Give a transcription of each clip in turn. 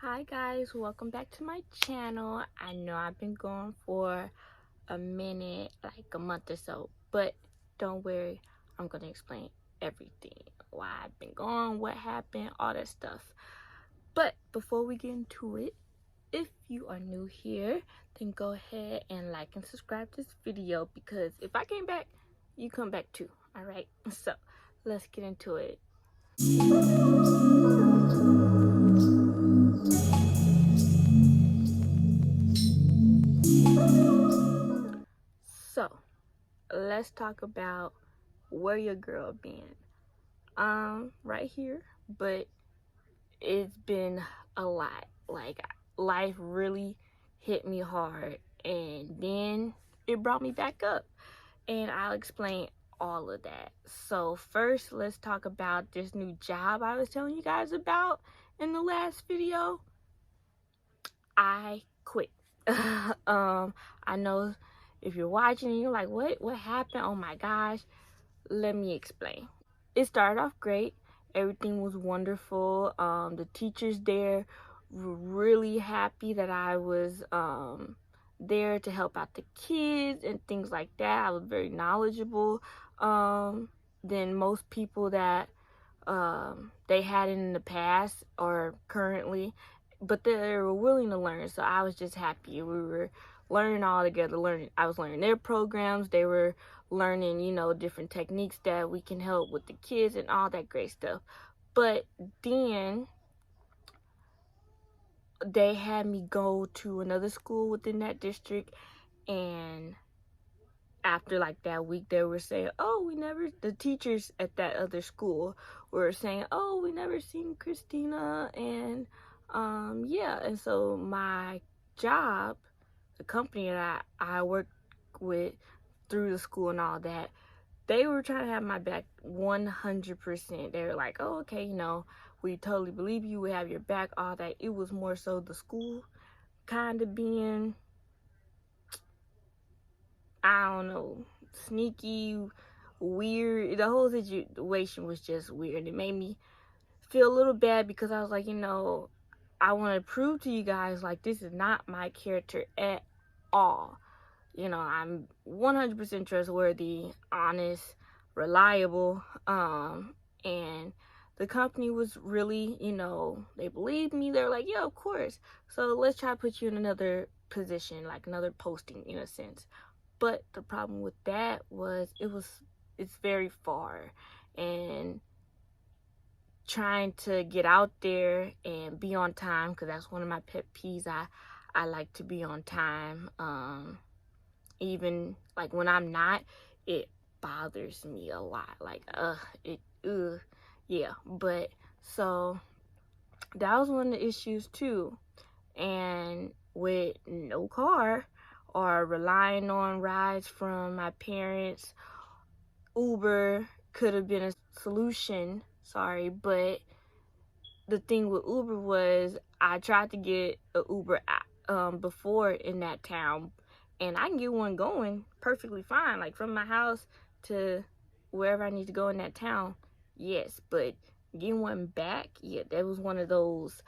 Hi guys, welcome back to my channel. I know I've been gone for a minute, like a month or so, but don't worry, I'm gonna explain everything, why I've been gone, what happened, all that stuff. But before we get into it, if you are new here, then go ahead and like and subscribe to this video, because if I came back, you come back too. All right, so let's get into it. So let's talk about where your girl been. Right here, but it's been a lot. Like, life really hit me hard, and then it brought me back up, and I'll explain all of that. So first, let's talk about this new job I was telling you guys about in the last video. I quit. I know if you're watching and you're like, what happened? Oh my gosh, let me explain. It started off great. Everything was wonderful. The teachers there were really happy that I was there to help out the kids and things like that. I was very knowledgeable than most people that they had in the past or currently, but they were willing to learn. So I was just happy. We were learning all together. I was learning their programs. They were learning, different techniques that we can help with the kids and all that great stuff. But then they had me go to another school within that district, and after like that week, they were saying, the teachers at that other school were saying, oh, we never seen Christina. And yeah, and so my job, the company that I work with through the school and all that, they were trying to have my back 100%. They were like, oh, okay, we totally believe you, we have your back, all that. It was more so the school kind of being, I don't know, sneaky, weird. The whole situation was just weird. It made me feel a little bad, because I was like, I want to prove to you guys, like, this is not my character at all. I'm 100% trustworthy, honest, reliable, and the company was really, they believed me. They're like, yeah, of course. So let's try to put you in another position, like another posting in a sense. But the problem with that was it's very far, and trying to get out there and be on time, because that's one of my pet peeves. I like to be on time. Even like when I'm not, it bothers me a lot. Like yeah. But so that was one of the issues too. And with no car, or relying on rides from my parents, Uber could have been a solution. Sorry, but the thing with Uber was, I tried to get an Uber before in that town, and I can get one going perfectly fine, like from my house to wherever I need to go in that town. Yes, but getting one back, yeah, that was one of those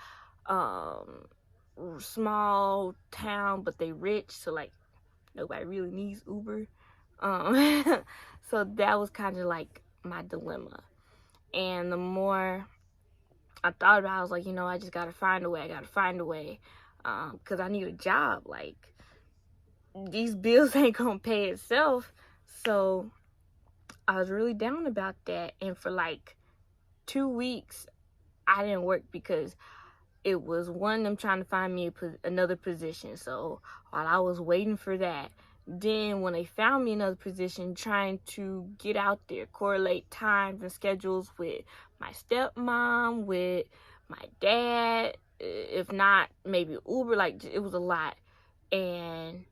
small town, but they rich, so like nobody really needs Uber. So that was kind of like my dilemma. And the more I thought about it, I was like, I just gotta find a way. I gotta find a way, because I need a job. Like, these bills ain't gonna pay itself. So I was really down about that. And for like 2 weeks, I didn't work, because it was one, them trying to find me another position. So while I was waiting for that, then when they found me another position, trying to get out there, correlate times and schedules with my stepmom, with my dad, if not maybe Uber, like it was a lot. And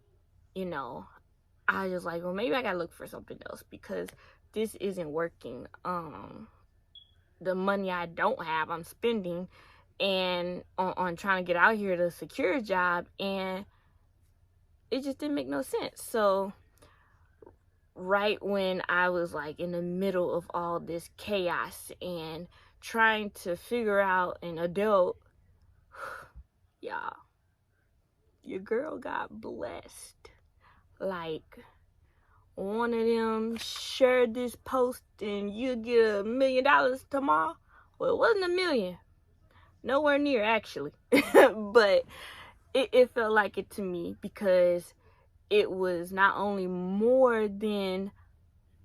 I was just like, well, maybe I gotta look for something else, because this isn't working. The money I don't have, I'm spending and on trying to get out here to secure a job, and it just didn't make no sense. So right when I was like in the middle of all this chaos and trying to figure out an adult, your girl got blessed. Like, one of them shared this post and you get $1 million tomorrow. Well, it wasn't 1 million. Nowhere near, actually. But it felt like it to me because it was not only more than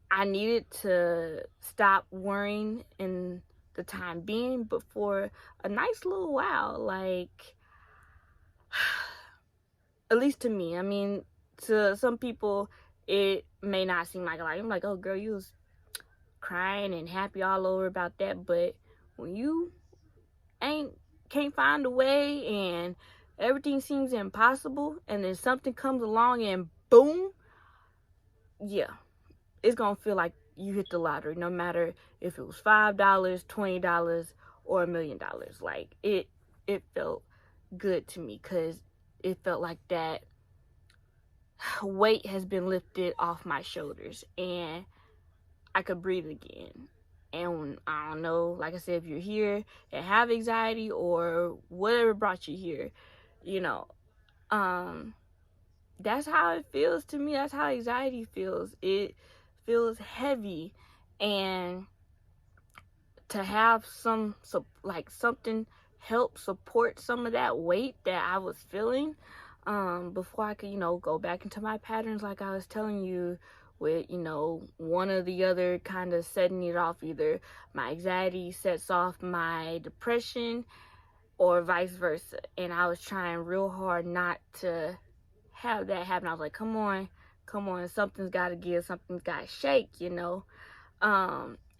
I needed to stop worrying in the time being, but for a nice little while. Like, at least to me. I mean, to some people, it may not seem like a lot. I'm like, oh, girl, you was crying and happy all over about that. But when you can't find a way and everything seems impossible, and then something comes along and boom, yeah, it's gonna feel like you hit the lottery, no matter if it was $5, $20, or $1 million. Like, it felt good to me because it felt like that weight has been lifted off my shoulders and I could breathe again. And I don't know, like I said, if you're here and have anxiety or whatever brought you here, you know, that's how it feels to me. That's how anxiety feels. It feels heavy, and to have something help support some of that weight that I was feeling, before I could, go back into my patterns, like I was telling you, with, one or the other kind of setting it off. Either my anxiety sets off my depression or vice versa. And I was trying real hard not to have that happen. I was like, come on, something's got to give, something's got to shake, and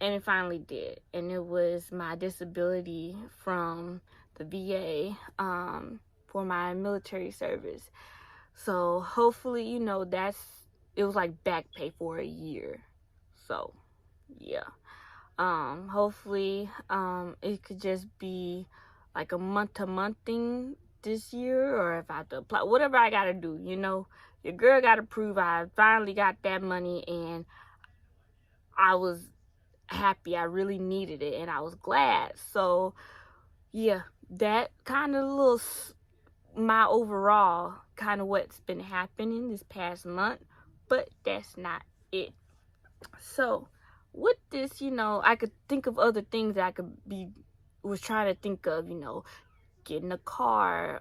it finally did. And it was my disability from the VA, for my military service. So hopefully, it was like back pay for a year. So yeah. Hopefully, it could just be like a month-to-month thing this year, or if I have to apply, whatever I gotta do, your girl gotta prove I finally got that money, and I was happy. I really needed it, and I was glad. So yeah, that kind of my overall kind of what's been happening this past month, but that's not it. So with this, I could think of other things that was trying to think of, getting a car,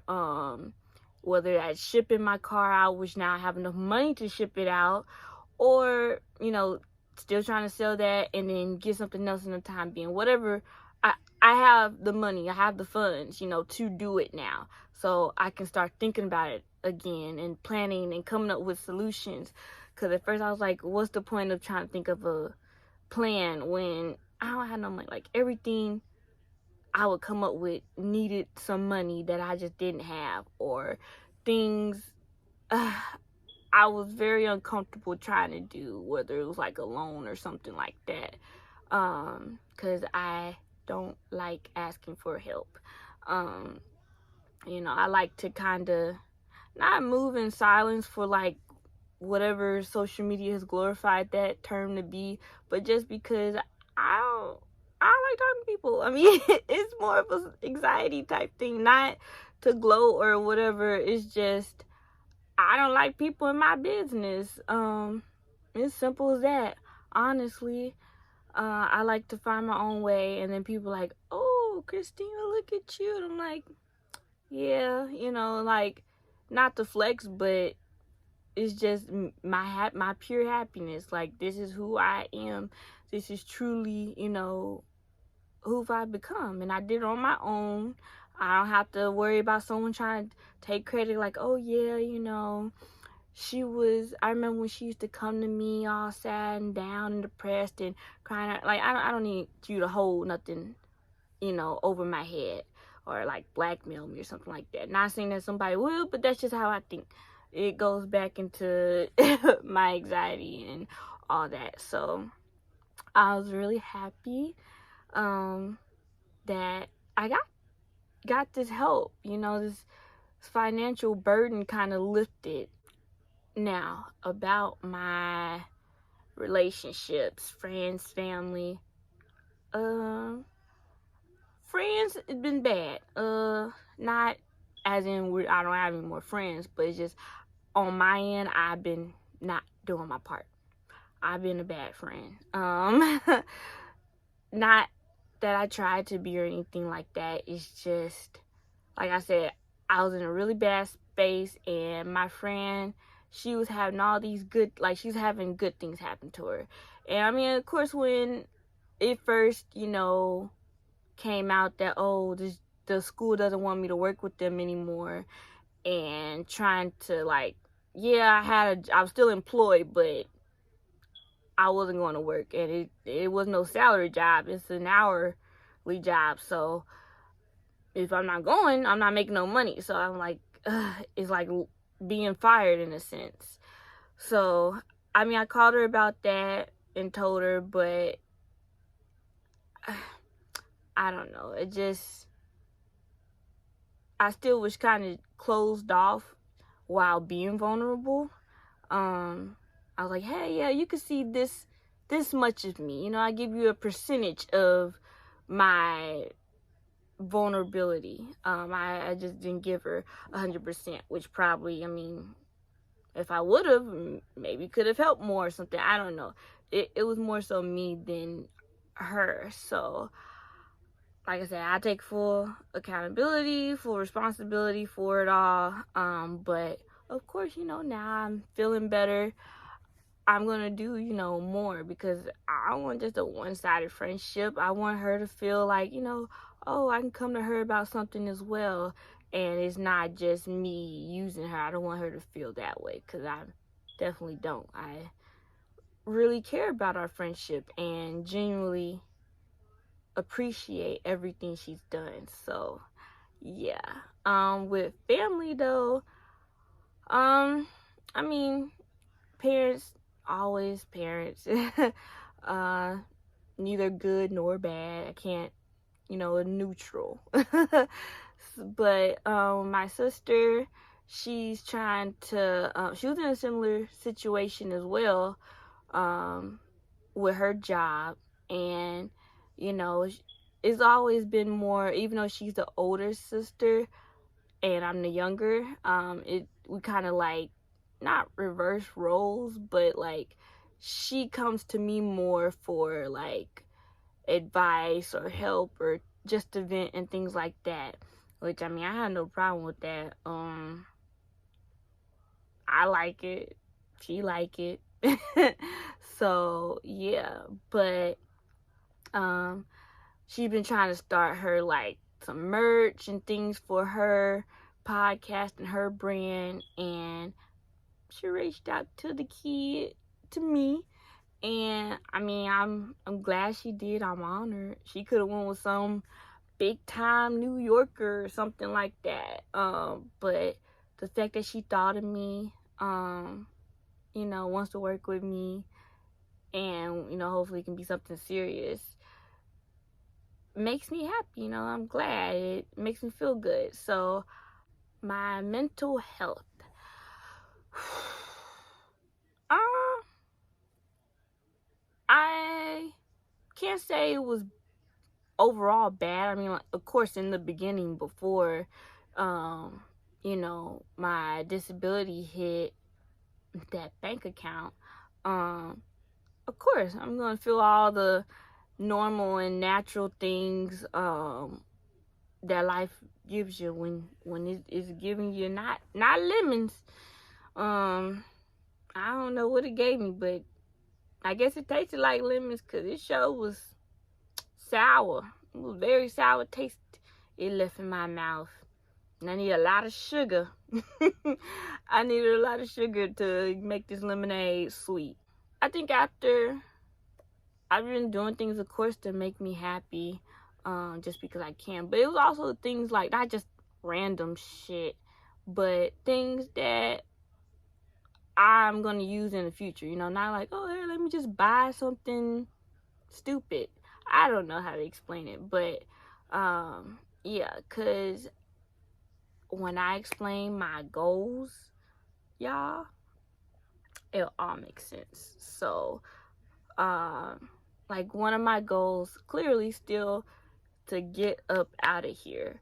whether that's shipping my car out, which now I have enough money to ship it out, or, still trying to sell that and then get something else in the time being. Whatever, I have the money, I have the funds, to do it now. So I can start thinking about it again and planning and coming up with solutions. Because at first I was like, what's the point of trying to think of a plan when I don't have no money? Like, everything I would come up with needed some money that I just didn't have, or things I was very uncomfortable trying to do, whether it was like a loan or something like that, because I don't like asking for help. I like to kind of not move in silence for like whatever social media has glorified that term to be, but just because I don't like talking to people. I mean, it's more of an anxiety type thing, not to gloat or whatever. It's just I don't like people in my business. It's simple as that. Honestly, I like to find my own way, and then people like, oh, Christina, look at you. And I'm like, yeah, like, not to flex, but it's just my pure happiness. Like, this is who I am. This is truly, who I've become, and I did it on my own. I don't have to worry about someone trying to take credit, like, oh yeah, I remember when she used to come to me all sad and down and depressed and crying out. Like, I don't need you to hold nothing, over my head, or like blackmail me or something like that. Not saying that somebody will, but that's just how I think. It goes back into my anxiety and all that. So I was really happy that I got this help, this financial burden kind of lifted. Now, about my relationships, friends, family. Friends, it's been bad. Not as in I don't have any more friends, but it's just on my end, I've been not doing my part. I've been a bad friend. Not that I tried to be or anything like that. It's just, like I said, I was in a really bad space, and my friend, she was having all these good, like, she's having good things happen to her. And I mean, of course, when it first, came out that, oh, the school doesn't want me to work with them anymore, and trying to, like, yeah, I was still employed, but I wasn't going to work, and it was no salary job. It's an hourly job. So if I'm not going, I'm not making no money. So I'm like, it's like being fired in a sense. So, I mean, I called her about that and told her, but I don't know. I still was kind of closed off while being vulnerable. I was like, hey, yeah, you can see this much of me. I give you a percentage of my vulnerability. I just didn't give her 100%, which probably, I mean, if I would have, maybe could have helped more or something. I don't know. It was more so me than her. So, like I said, I take full accountability, full responsibility for it all. But of course, now I'm feeling better. I'm gonna do, more, because I don't want just a one-sided friendship. I want her to feel like, oh, I can come to her about something as well, and it's not just me using her. I don't want her to feel that way, because I definitely don't. I really care about our friendship and genuinely appreciate everything she's done. So, yeah. With family though, I mean, parents, always parents. Neither good nor bad. I can't, a neutral. But my sister, she's trying to, she was in a similar situation as well, with her job. And, it's always been more, even though she's the older sister and I'm the younger, we kind of like, not reverse roles, but like she comes to me more for like advice or help or just to vent and things like that, which, I mean, I had no problem with that. I like it, she like it. So yeah, but she's been trying to start her like some merch and things for her podcast and her brand, and she reached out to me, and I mean, I'm glad she did. I'm honored. She could have went with some big time New Yorker or something like that. But the fact that she thought of me, wants to work with me, and hopefully it can be something serious, makes me happy. I'm glad. It makes me feel good. So my mental health. I can't say it was overall bad. I mean, like, of course, in the beginning, before, my disability hit that bank account, of course, I'm gonna feel all the normal and natural things, that life gives you when it is giving you not lemons. I don't know what it gave me, but I guess it tasted like lemons, because it sure was sour. It was very sour taste it left in my mouth. And I need a lot of sugar. I needed a lot of sugar to make this lemonade sweet. I think after, I've been doing things, of course, to make me happy, just because I can. But it was also things like, not just random shit, but things that I'm going to use in the future. Not like, oh, hey, let me just buy something stupid. I don't know how to explain it, but yeah, because when I explain my goals, y'all, it all makes sense. So like, one of my goals, clearly still, to get up out of here.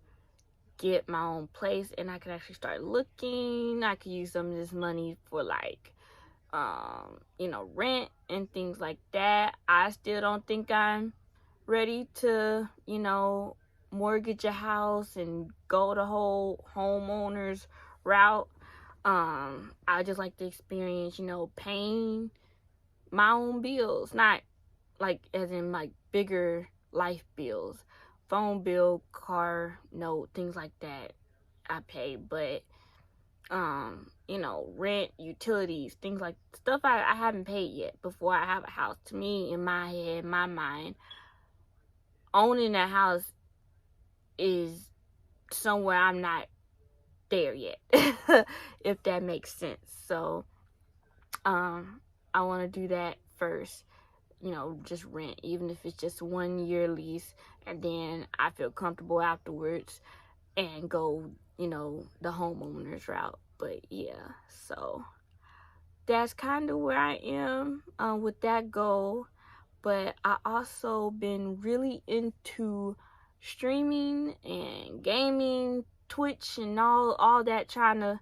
get my own place and I could actually start looking. I could use some of this money for like rent and things like that. I still don't think I'm ready to, mortgage a house and go the whole homeowners route. I just like to experience, paying my own bills, not like as in like bigger life bills, phone bill, car note, things like that I pay, but rent, utilities, things like stuff I haven't paid yet before I have a house. To me, in my head, my mind, owning a house is somewhere I'm not there yet, if that makes sense. So I want to do that first, just rent, even if it's just 1 year lease, and then I feel comfortable afterwards and go, the homeowners route. But yeah, so that's kind of where I am with that goal. But I also been really into streaming and gaming, Twitch and all that, trying to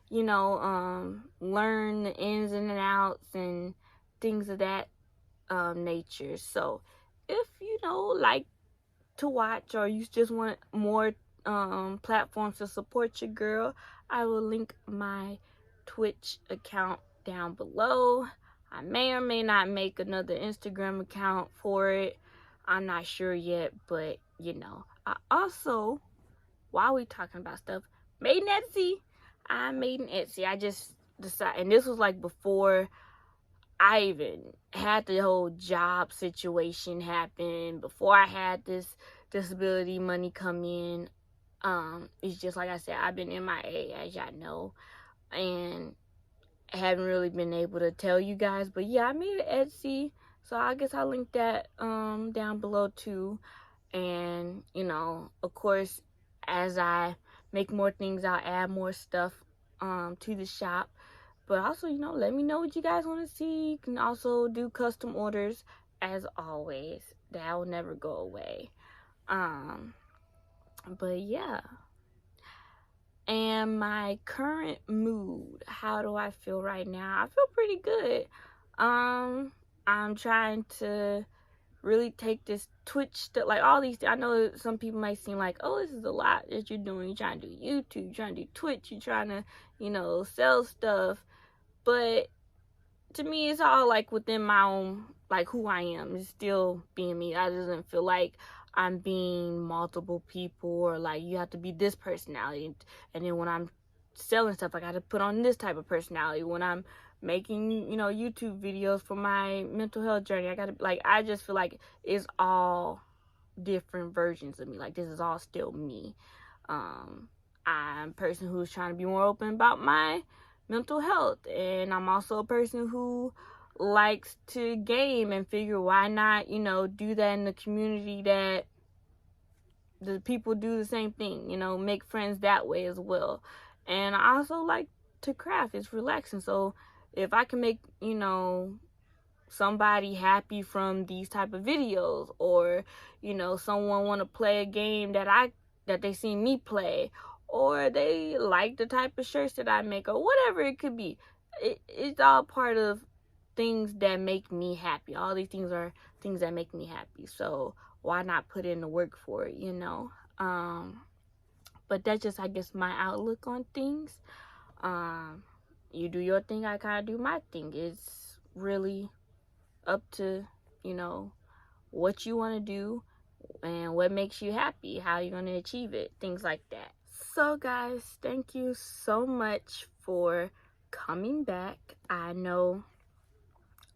learn the ins and outs and things of that nature. So if like to watch, or you just want more platforms to support your girl, I will link my Twitch account down below. I may or may not make another Instagram account for it. I'm not sure yet, but I also, while we talking about stuff, made an Etsy. I made an Etsy. I just decided, and this was like before I even had the whole job situation happen, before I had this disability money come in. It's just like I said, I've been MIA, as y'all know, and I haven't really been able to tell you guys. But yeah, I made an Etsy, so I guess I'll link that down below too. And of course, as I make more things, I'll add more stuff to the shop. But also, let me know what you guys want to see. You can also do custom orders, as always. That will never go away. But yeah. And my current mood, how do I feel right now? I feel pretty good. I'm trying to really take this Twitch stuff, like all these, I know some people might seem like, oh, this is a lot that you're doing. You're trying to do YouTube, you're trying to do Twitch, you're trying to, sell stuff. But to me, it's all like within my own, like who I am. It's still being me. I doesn't feel like I'm being multiple people, or like you have to be this personality. And then when I'm selling stuff, I got to put on this type of personality. When I'm making, YouTube videos for my mental health journey, I just feel like it's all different versions of me. Like, this is all still me. I'm a person who's trying to be more open about my mental health, and I'm also a person who likes to game and figure why not, do that in the community that the people do the same thing, make friends that way as well. And I also like to craft. It's relaxing. So if I can make, somebody happy from these type of videos, or someone want to play a game that they see me play, or they like the type of shirts that I make, or whatever it could be, it's all part of things that make me happy. All these things are things that make me happy, so why not put in the work for it? But that's just, I guess, my outlook on things. You do your thing, I kind of do my thing. It's really up to what you want to do and what makes you happy, how you're going to achieve it, things like that. So guys, thank you so much for coming back. I know,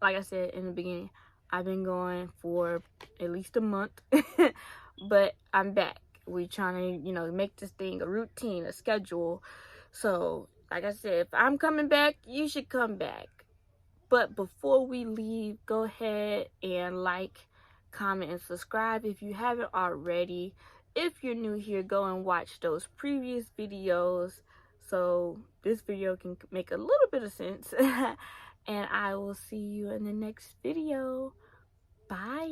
like I said in the beginning, I've been going for at least a month, but I'm back. We're trying to, make this thing a routine, a schedule. So, like I said, if I'm coming back, you should come back. But before we leave, go ahead and like, comment, and subscribe if you haven't already. If you're new here, go and watch those previous videos so this video can make a little bit of sense. And I will see you in the next video. Bye.